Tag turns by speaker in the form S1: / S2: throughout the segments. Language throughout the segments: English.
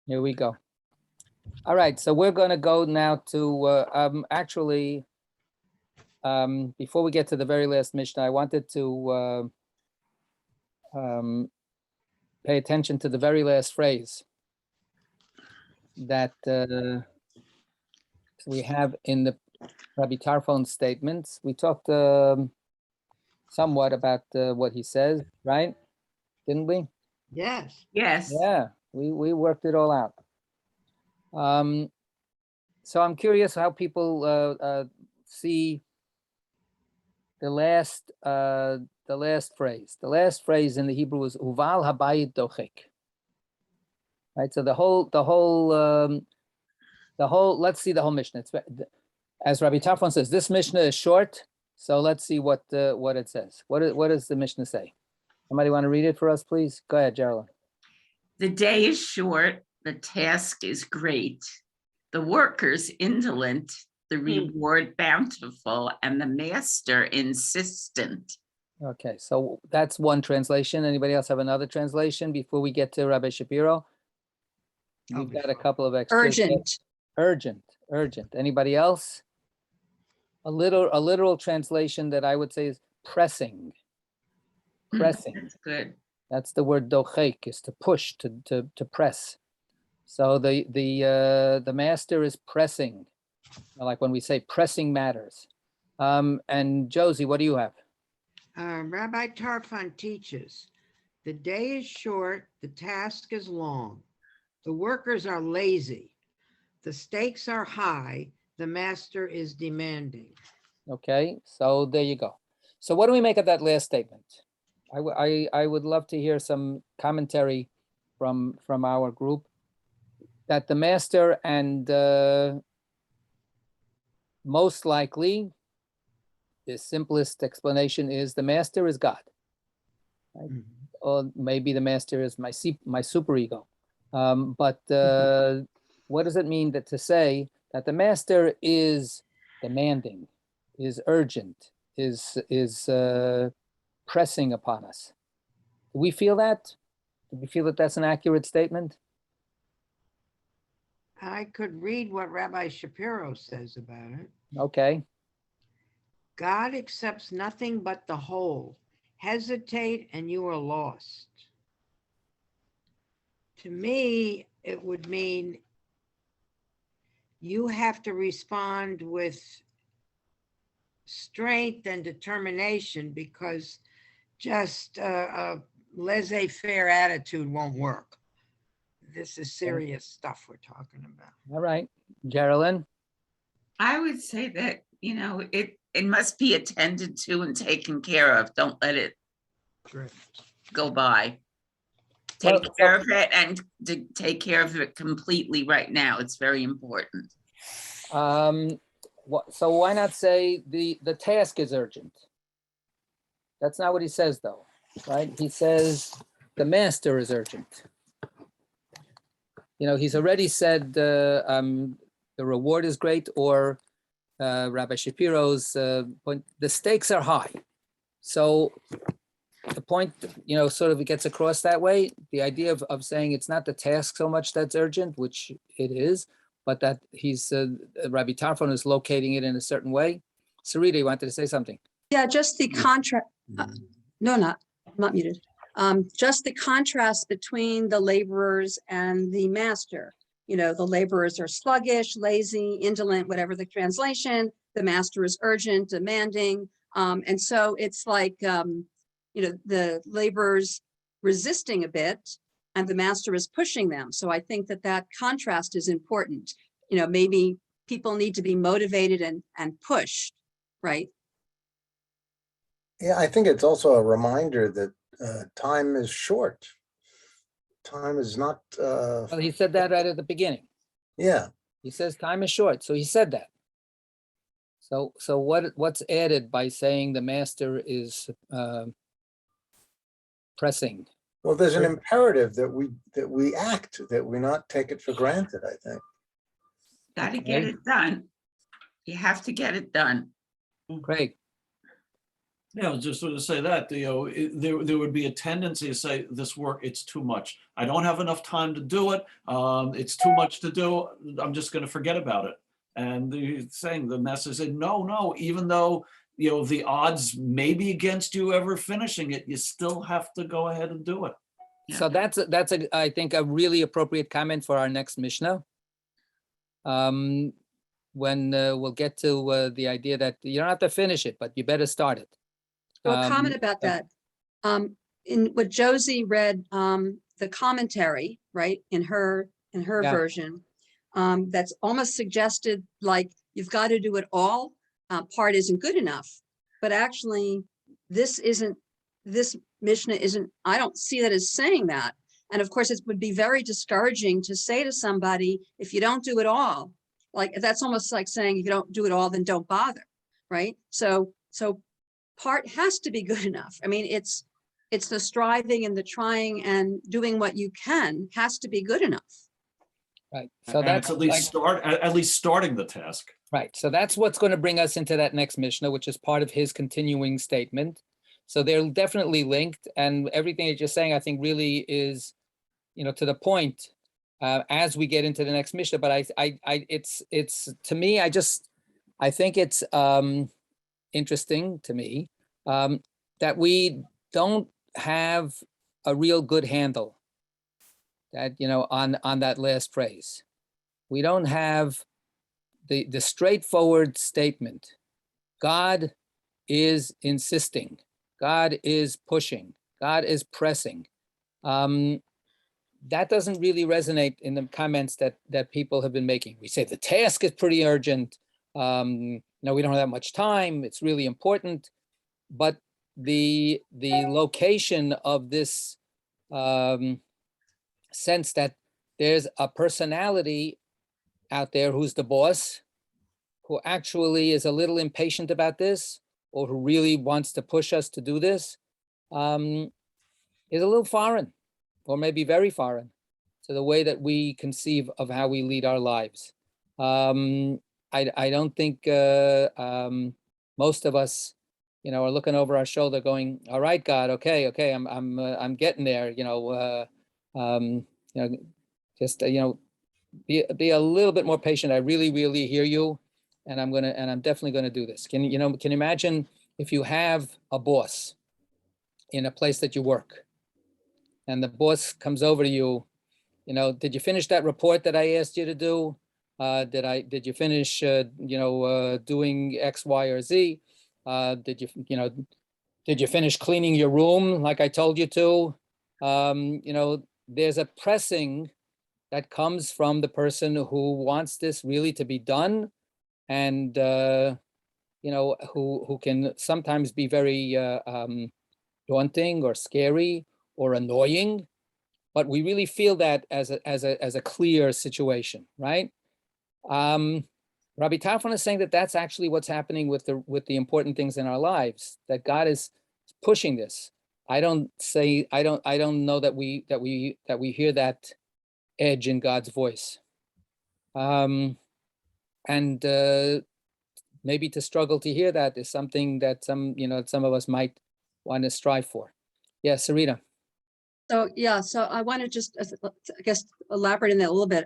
S1: Here we go. All right, so we're going to go now to before we get to the very last Mishnah, I wanted to pay attention to the very last phrase that we have in the Rabbi Tarfon's statements. We talked somewhat about what he says, right? Didn't we?
S2: Yes.
S3: Yes.
S1: Yeah, we worked it all out. So I'm curious how people see the last phrase. The last phrase in the Hebrew is uval habayit dochek. Right. So the whole. Let's see the whole Mishnah. As Rabbi Tarfon says, this Mishnah is short. So let's see what it says. What does the Mishnah say? Somebody want to read it for us, please? Go ahead, Geraldine.
S3: The day is short. The task is great. The workers indolent. The reward bountiful, and the master insistent.
S1: Okay, so that's one translation. Anybody else have another translation before we get to Rabbi Shapiro? We've got a couple of extras. Urgent. Anybody else? A literal translation that I would say is pressing. Pressing.
S3: That's good.
S1: That's the word dochek, is to push, to press. So the master is pressing. Like when we say pressing matters. And Josie, what do you have?
S2: Rabbi Tarfon teaches, the day is short, the task is long. The workers are lazy. The stakes are high. The master is demanding.
S1: Okay, so there you go. So what do we make of that last statement? I would love to hear some commentary from our group that the master and most likely, the simplest explanation is the master is God, right? Or maybe the master is my superego. But what does it mean to say that the master is demanding, is urgent, is pressing upon us? Do we feel that? Do we feel that that's an accurate statement?
S2: I could read what Rabbi Shapiro says about it.
S1: Okay.
S2: God accepts nothing but the whole. Hesitate and you are lost. To me, it would mean you have to respond with strength and determination, because just a laissez-faire attitude won't work. This is serious stuff we're talking about.
S1: All right, Geraldine.
S3: I would say that, it must be attended to and taken care of. Don't let it go by. Take care of it, and to take care of it completely right now. It's very important.
S1: So why not say the task is urgent? That's not what he says, though, right? He says the master is urgent. He's already said the reward is great, or Rabbi Shapiro's point, the stakes are high. So the point, sort of gets across that way. The idea of saying it's not the task so much that's urgent, which it is, but that he's, Rabbi Tarfon is locating it in a certain way. Sarita, you wanted to say something?
S4: Yeah, just the contrast. No, I'm not muted. Just the contrast between the laborers and the master. The laborers are sluggish, lazy, indolent, whatever the translation. The master is urgent, demanding. And so it's like, the laborers resisting a bit and the master is pushing them. So I think that contrast is important. Maybe people need to be motivated and pushed, right?
S5: Yeah, I think it's also a reminder that time is short. Time is not.
S1: Well, he said that right at the beginning.
S5: Yeah.
S1: He says time is short, so he said that. So what's added by saying the master is pressing?
S5: Well, there's an imperative that we act, that we not take it for granted, I think.
S3: Got to get it done. You have to get it done.
S1: Craig.
S6: Yeah, I was just going to say that, there would be a tendency to say this work, it's too much. I don't have enough time to do it. It's too much to do. I'm just going to forget about it. And the message said, no, even though, the odds may be against you ever finishing it, you still have to go ahead and do it.
S1: So that's I think a really appropriate comment for our next Mishnah. When we'll get to the idea that you don't have to finish it, but you better start it.
S4: So a comment about that. In what Josie read, the commentary, right, in her
S1: Yeah.
S4: version, that's almost suggested like you've got to do it all. Part isn't good enough, but actually this Mishnah isn't, I don't see that as saying that. And of course, it would be very discouraging to say to somebody, if you don't do it all, like that's almost like saying, if you don't do it all, then don't bother, right? So part has to be good enough. I mean, it's the striving and the trying and doing what you can has to be good enough.
S1: Right. So
S6: And
S1: that's
S6: it's at least starting the task.
S1: right. So that's what's going to bring us into that next Mishnah, which is part of his continuing statement. So they're definitely linked, and everything that you're saying, I think, really is, to the point as we get into the next Mishnah. But it's to me, I think it's interesting to me that we don't have a real good handle that, on that last phrase. We don't have the straightforward statement. God is insisting. God is pushing. God is pressing. That doesn't really resonate in the comments that people have been making. We say the task is pretty urgent. No, we don't have that much time. It's really important. But the location of this sense that there's a personality out there who's the boss, who actually is a little impatient about this, or who really wants to push us to do this, is a little foreign, or maybe very foreign, to the way that we conceive of how we lead our lives. I don't think most of us, are looking over our shoulder, going, "All right, God, okay, I'm getting there." Just be a little bit more patient. I really, really hear you, and I'm definitely gonna do this. Can you imagine if you have a boss in a place that you work, and the boss comes over to you, did you finish that report that I asked you to do? Did you finish doing X, Y, or Z? Did you finish cleaning your room like I told you to? There's a pressing that comes from the person who wants this really to be done, and who can sometimes be very daunting or scary or annoying, but we really feel that as a clear situation, right? Rabbi Tarfon is saying that that's actually what's happening with the important things in our lives, that God is pushing this. I don't know that we hear that edge in God's voice. And maybe to struggle to hear that is something that some of us might want to strive for. Yeah, Sarita.
S4: So, yeah, so I want to just, I guess, elaborate on that a little bit.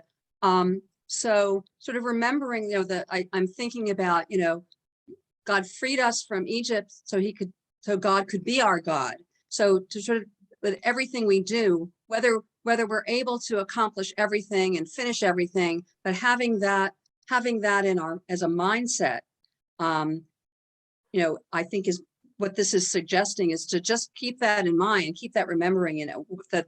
S4: So sort of remembering, that I'm thinking about, God freed us from Egypt so God could be our God. So to sort of, with everything we do, whether we're able to accomplish everything and finish everything, but having that as a mindset, I think is what this is suggesting, is to just keep that in mind, keep that remembering,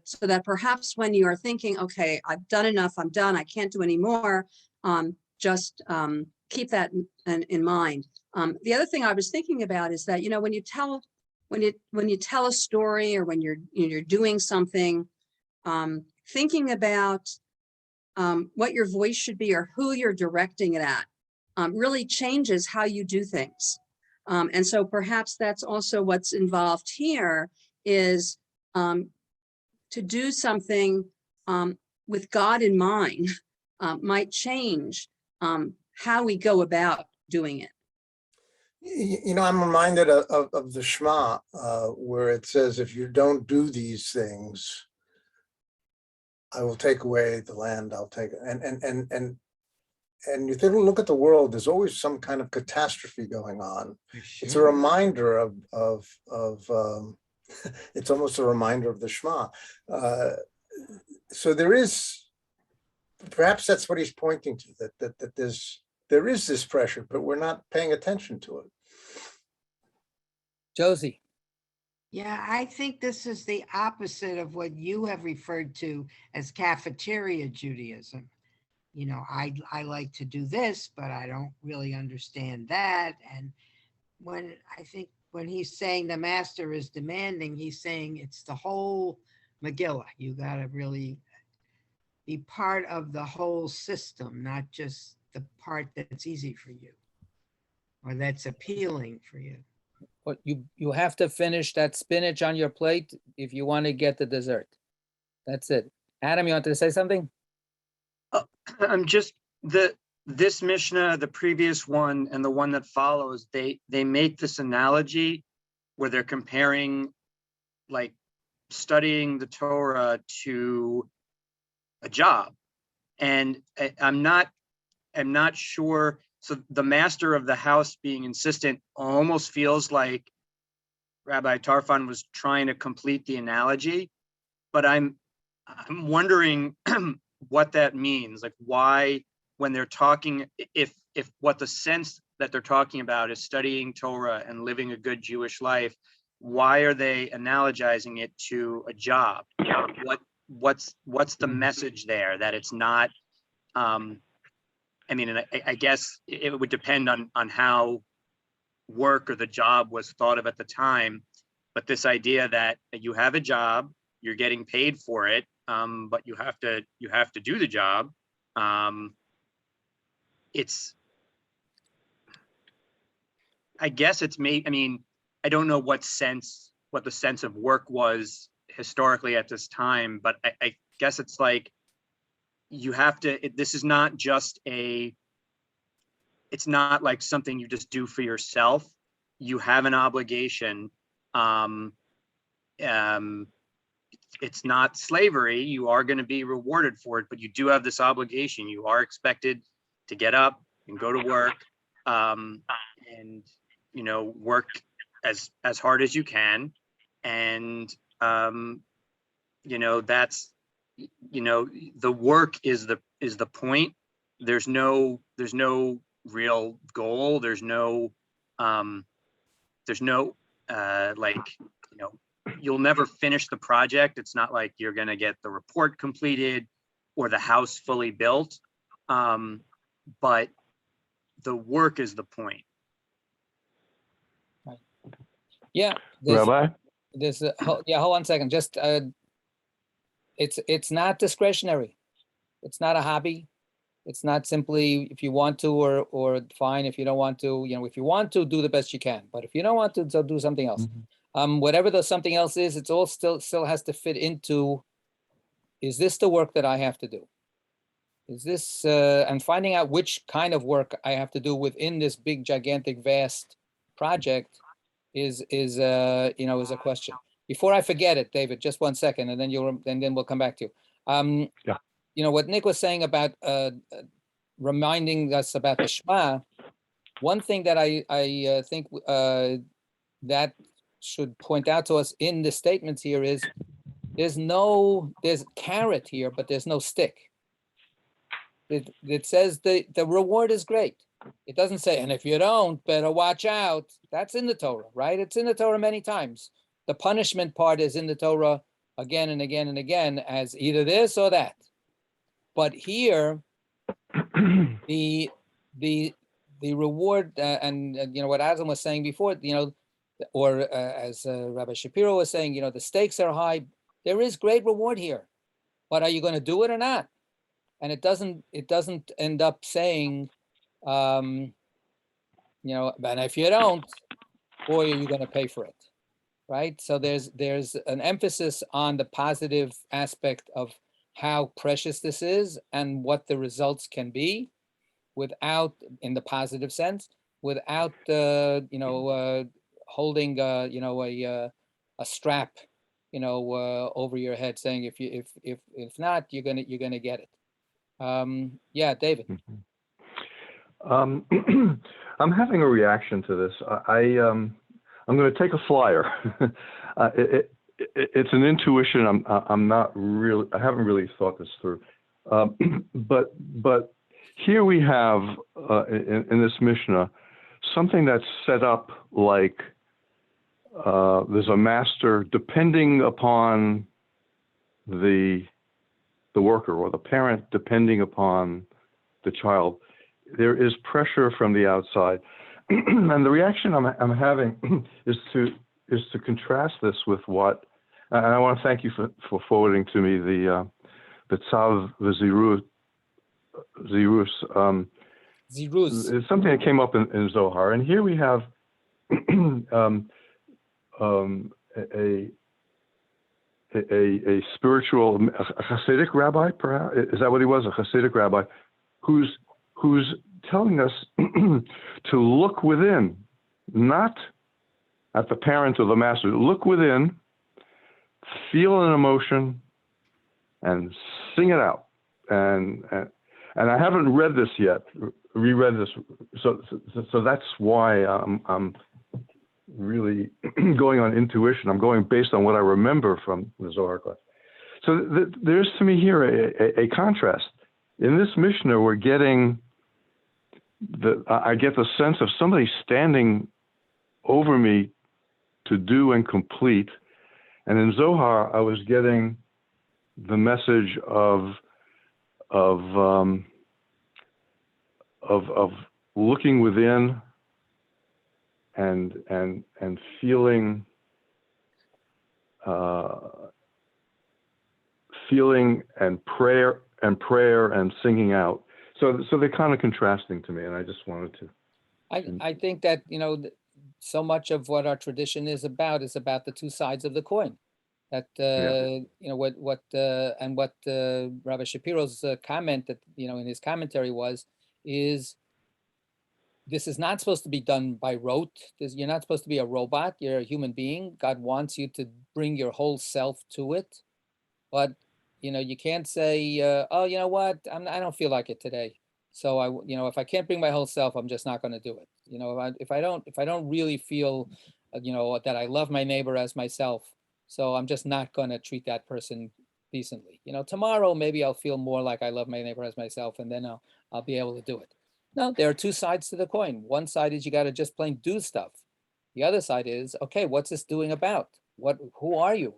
S4: so that perhaps when you are thinking, okay, I've done enough, I'm done, I can't do any more, just keep that in mind. The other thing I was thinking about is that, when you tell a story, or when you're doing something, thinking about what your voice should be or who you're directing it at really changes how you do things. And so perhaps that's also what's involved here, is to do something with God in mind might change how we go about doing it.
S5: I'm reminded of the Shema, where it says, if you don't do these things, I will take away the land, I'll take it. And you think, look at the world, there's always some kind of catastrophe going on. It's a reminder of it's almost a reminder of the Shema. So there is, perhaps that's what he's pointing to, that there is this pressure, but we're not paying attention to it.
S1: Josie.
S2: Yeah, I think this is the opposite of what you have referred to as cafeteria Judaism. I like to do this, but I don't really understand that. And I think when he's saying the master is demanding, he's saying it's the whole Megillah. You got to really be part of the whole system, not just the part that's easy for you or that's appealing for you.
S1: But you have to finish that spinach on your plate if you want to get the dessert. That's it. Adam, you wanted to say something?
S7: I'm just this Mishnah, the previous one, and the one that follows. They make this analogy where they're comparing, like, studying the Torah to a job, and I'm not sure. So the master of the house being insistent almost feels like Rabbi Tarfon was trying to complete the analogy, but I'm wondering what that means. Like, why, when they're talking, if what the sense that they're talking about is studying Torah and living a good Jewish life, why are they analogizing it to a job? What's the message there, that it's not? I guess it would depend on how work or the job was thought of at the time, but this idea that you have a job, you're getting paid for it, but you have to do the job. I guess it's made. I don't know what the sense of work was historically at this time, but I guess it's like you have to. This is not just it's not like something you just do for yourself. You have an obligation. It's not slavery. You are going to be rewarded for it, but you do have this obligation. You are expected to get up and go to work, and work as hard as you can. And that's the work is the point. There's no real goal. There's no you'll never finish the project. It's not like you're going to get the report completed or the house fully built. But the work is the point.
S1: Right. Yeah.
S8: Rabbi?
S1: Hold on a second. Just it's not discretionary. It's not a hobby. It's not simply if you want to or fine. If you don't want to, if you want to, do the best you can. But if you don't want to, so do something else. Mm-hmm. Whatever the something else is, it's all still has to fit into, is this the work that I have to do? Is this and finding out which kind of work I have to do within this big, gigantic, vast project is a question. Before I forget it, David, just 1 second, and then we'll come back to you. Yeah. What Nick was saying about reminding us about the Shema. One thing that I think that should point out to us in the statements here is there's carrot here, but there's no stick. It says the reward is great. It doesn't say, and if you don't, better watch out. That's in the Torah, right? It's in the Torah many times. The punishment part is in the Torah again and again and again as either this or that. But here, the reward and what Adam was saying before, or as Rabbi Shapiro was saying, the stakes are high. There is great reward here, but are you going to do it or not? And it doesn't end up saying, and if you don't, boy, are you going to pay for it, right? So there's an emphasis on the positive aspect of how precious this is and what the results can be without, in the positive sense, without, holding, a strap, over your head saying, if not, you're gonna get it. Yeah, David.
S8: I'm having a reaction to this. I'm going to take a flyer. It's an intuition. I'm not really. I haven't really thought this through. But here we have in this Mishnah something that's set up like there's a master depending upon the worker, or the parent depending upon the child. There is pressure from the outside, and the reaction I'm having is to contrast this with what. And I want to thank you for forwarding to me the Tzav Zirus. It's something that came up in Zohar, and here we have a spiritual, a Hasidic rabbi, perhaps, is that what he was? A Hasidic rabbi, who's telling us to look within, not at the parent or the master. Look within, feel an emotion, and sing it out. And I haven't read this yet, reread this, so that's why I'm really going on intuition. I'm going based on what I remember from the Zohar class. So there's to me here a contrast. In this Mishnah, we're getting I get the sense of somebody standing over me to do and complete. And in Zohar, I was getting the message of looking within and feeling and prayer and singing out. So they're kind of contrasting to me, and I just wanted to.
S1: I think that, so much of what our tradition is about the two sides of the coin. That what Rabbi Shapiro's comment that in his commentary is this is not supposed to be done by rote. You're not supposed to be a robot. You're a human being. God wants you to bring your whole self to it, but you can't say, oh, you know what, I don't feel like it today. So if I can't bring my whole self, I'm just not going to do it. If I don't really feel, that I love my neighbor as myself, so I'm just not going to treat that person decently. Tomorrow maybe I'll feel more like I love my neighbor as myself, and then I'll be able to do it. No, there are two sides to the coin. One side is you got to just plain do stuff. The other side is, okay, what's this doing about? Who are you?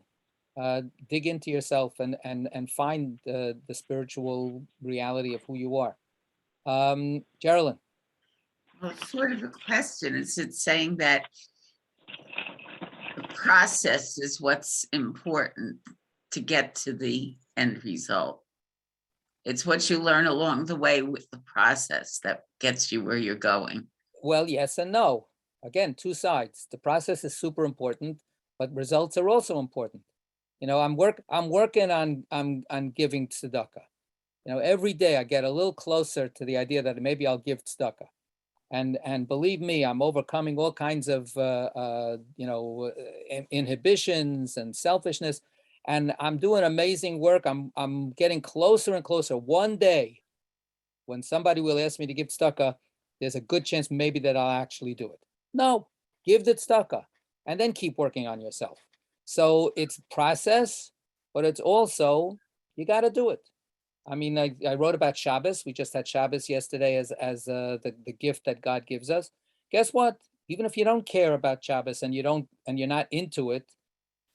S1: Dig into yourself and find the spiritual reality of who you are. Geraldine.
S3: Well, it's sort of a question. Is it saying that the process is what's important to get to the end result? It's what you learn along the way with the process that gets you where you're going.
S1: Well, yes and no. Again, two sides. The process is super important, but results are also important. I'm working on giving tzedakah. Every day I get a little closer to the idea that maybe I'll give tzedakah. And believe me, I'm overcoming all kinds of inhibitions and selfishness, and I'm doing amazing work. I'm getting closer and closer. One day, when somebody will ask me to give tzedakah, there's a good chance maybe that I'll actually do it. No, give the tzedakah, and then keep working on yourself. So it's process, but it's also you got to do it. I mean, I wrote about Shabbos. We just had Shabbos yesterday as the gift that God gives us. Guess what? Even if you don't care about Shabbos and you're not into it,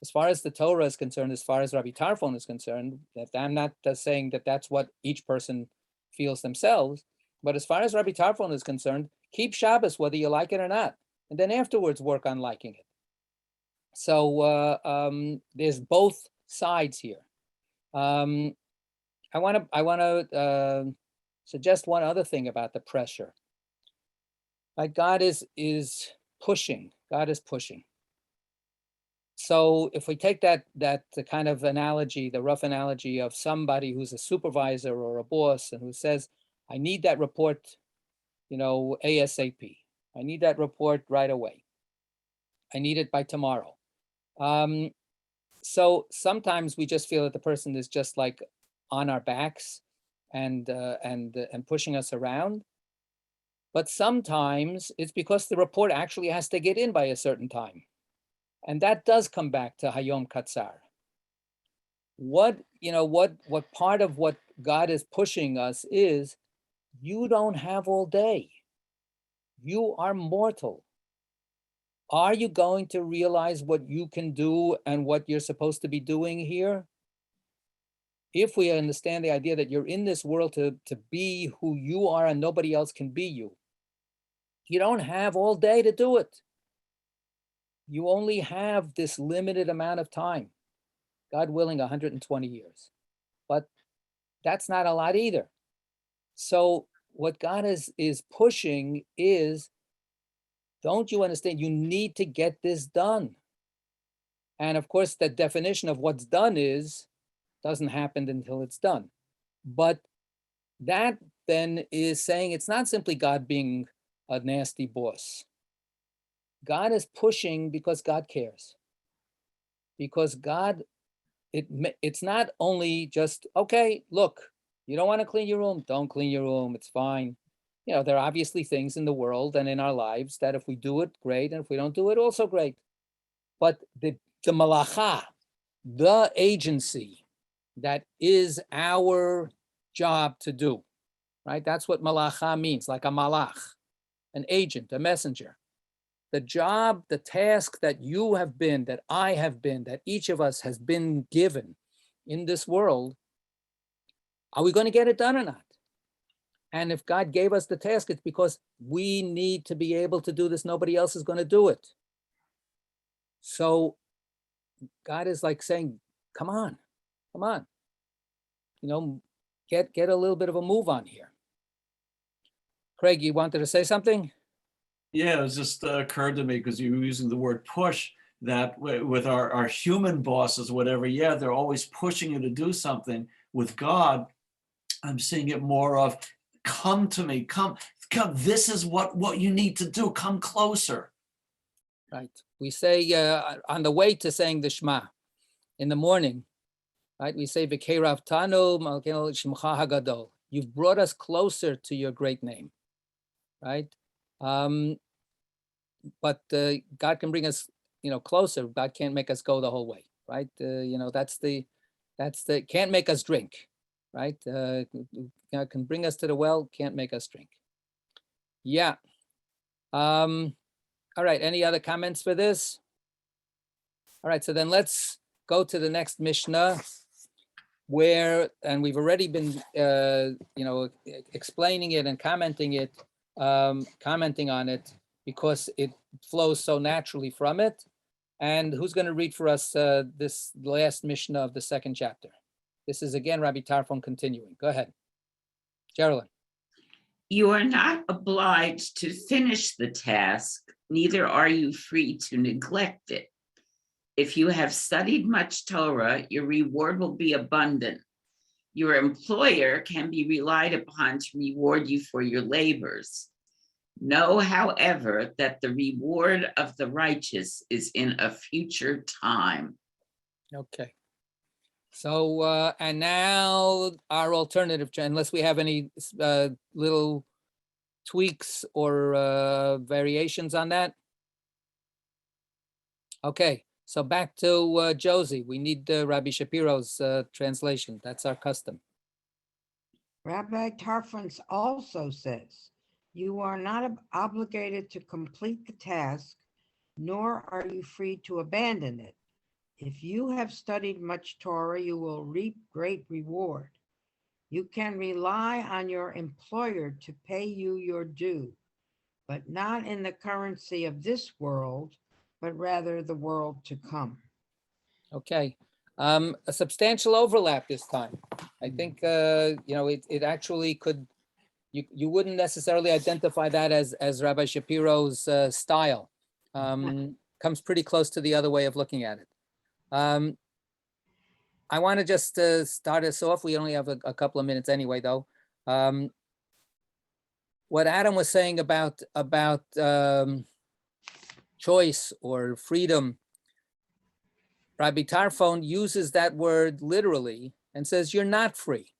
S1: as far as the Torah is concerned, as far as Rabbi Tarfon is concerned, that I'm not saying that that's what each person feels themselves, but as far as Rabbi Tarfon is concerned, keep Shabbos whether you like it or not, and then afterwards work on liking it. So there's both sides here. I want to suggest one other thing about the pressure. Like God is pushing. God is pushing. So if we take that kind of analogy, the rough analogy of somebody who's a supervisor or a boss and who says, I need that report, ASAP. I need that report right away. I need it by tomorrow. So sometimes we just feel that the person is just like on our backs and pushing us around. But sometimes it's because the report actually has to get in by a certain time. And that does come back to Hayom Katzar. What part of what God is pushing us is, you don't have all day. You are mortal. Are you going to realize what you can do and what you're supposed to be doing here? If we understand the idea that you're in this world to be who you are and nobody else can be you, you don't have all day to do it. You only have this limited amount of time, God willing, 120 years. But that's not a lot either. So what God is pushing is, don't you understand? You need to get this done. And of course, the definition of what's done doesn't happen until it's done. But that then is saying it's not simply God being a nasty boss. God is pushing because God cares. Because God, it's not only just, okay, look, you don't want to clean your room, don't clean your room, it's fine. You know, there are obviously things in the world and in our lives that if we do it, great, and if we don't do it, also great. But the malacha, the agency that is our job to do, right? That's what malacha means, like a malach, an agent, a messenger. The job, the task that you have been, that I have been, that each of us has been given in this world, are we going to get it done or not? And if God gave us the task, it's because we need to be able to do this. Nobody else is going to do it. So God is like saying, come on, you know, get a little bit of a move on here. Craig, you wanted to say something?
S6: Yeah, it just occurred to me because you were using the word push, that with our human bosses, whatever, yeah, they're always pushing you to do something. With God, I'm seeing it more of, come to me, come, this is what you need to do, come closer.
S1: Right. We say on the way to saying the Shema in the morning, right? We say, V'kei Ravtanu Malkeinu Shemcha Hagadol. You've brought us closer to your great name, right? But God can bring us, closer. God can't make us go the whole way, right? That's the can't make us drink, right? God can bring us to the well, can't make us drink. Yeah. All right, any other comments for this? All right, so then let's go to the next Mishnah and we've already been, explaining it and commenting on it because it flows so naturally from it. And who's going to read for us this last Mishnah of the second chapter? This is again, Rabbi Tarfon continuing. Go ahead. Geraldine.
S3: You are not obliged to finish the task, neither are you free to neglect it. If you have studied much Torah, your reward will be abundant. Your employer can be relied upon to reward you for your labors. Know, however, that the reward of the righteous is in a future time.
S1: Okay. So, and now our alternative, unless we have any little tweaks or variations on that. Okay, so back to Josie. We need Rabbi Shapiro's translation. That's our custom.
S2: Rabbi Tarfon also says, you are not obligated to complete the task, nor are you free to abandon it. If you have studied much Torah, you will reap great reward. You can rely on your employer to pay you your due, but not in the currency of this world, but rather the world to come.
S1: Okay, a substantial overlap this time. I think, it actually could, you wouldn't necessarily identify that as Rabbi Shapiro's style. Comes pretty close to the other way of looking at it. I want to just start us off. We only have a couple of minutes anyway, though. what Adam was saying about choice or freedom, Rabbi Tarfon uses that word literally and says, you're not free.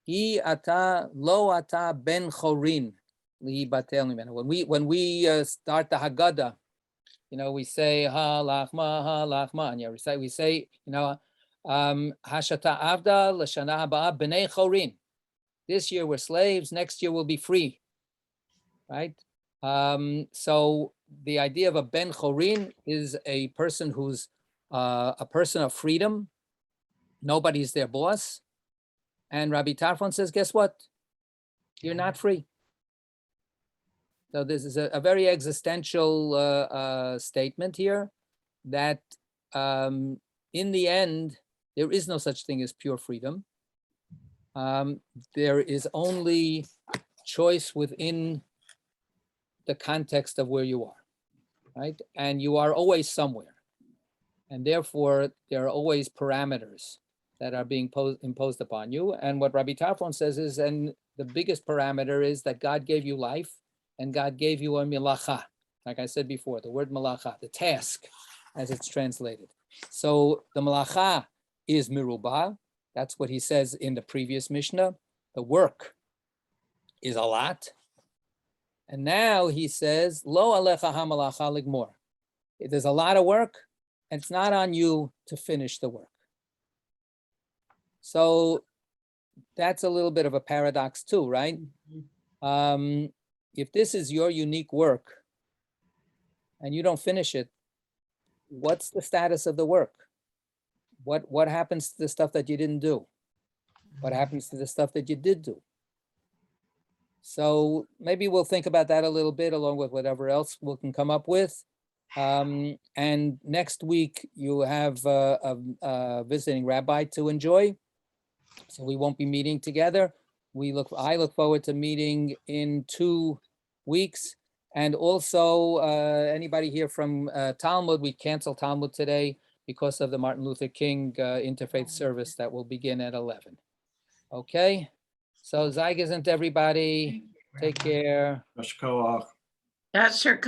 S1: Hi ata lo ata ben chorin li batel mimenu. When we start the Haggadah, we say ha lachma, and we say, hashata avda l'shana haba b'nei chorin. This year we're slaves. Next year we'll be free, right? So the idea of a ben chorin is a person who's a person of freedom. Nobody's their boss. And Rabbi Tarfon says, guess what? You're not free. So this is a very existential statement here that in the end, there is no such thing as pure freedom. There is only choice within the context of where you are, right? And you are always somewhere. And therefore, there are always parameters that are being imposed upon you. And what Rabbi Tarfon says is, and the biggest parameter is that God gave you life and God gave you a milacha. Like I said before, the word malacha, the task, as it's translated. So the malacha is mirubah. That's what he says in the previous Mishnah. The work is a lot. And now he says, lo alecha ha-malacha ligmor. There's a lot of work, and it's not on you to finish the work. So that's a little bit of a paradox too, right? If this is your unique work and you don't finish it, what's the status of the work? What happens to the stuff that you didn't do? What happens to the stuff that you did do? So maybe we'll think about that a little bit along with whatever else we can come up with. And next week you have a visiting rabbi to enjoy. So we won't be meeting together. I look forward to meeting in 2 weeks. And also anybody here from Talmud, we canceled Talmud today because of the Martin Luther King interfaith service that will begin at 11. Okay, so Zygazant everybody, take care.
S6: Yashkoach.
S3: That's your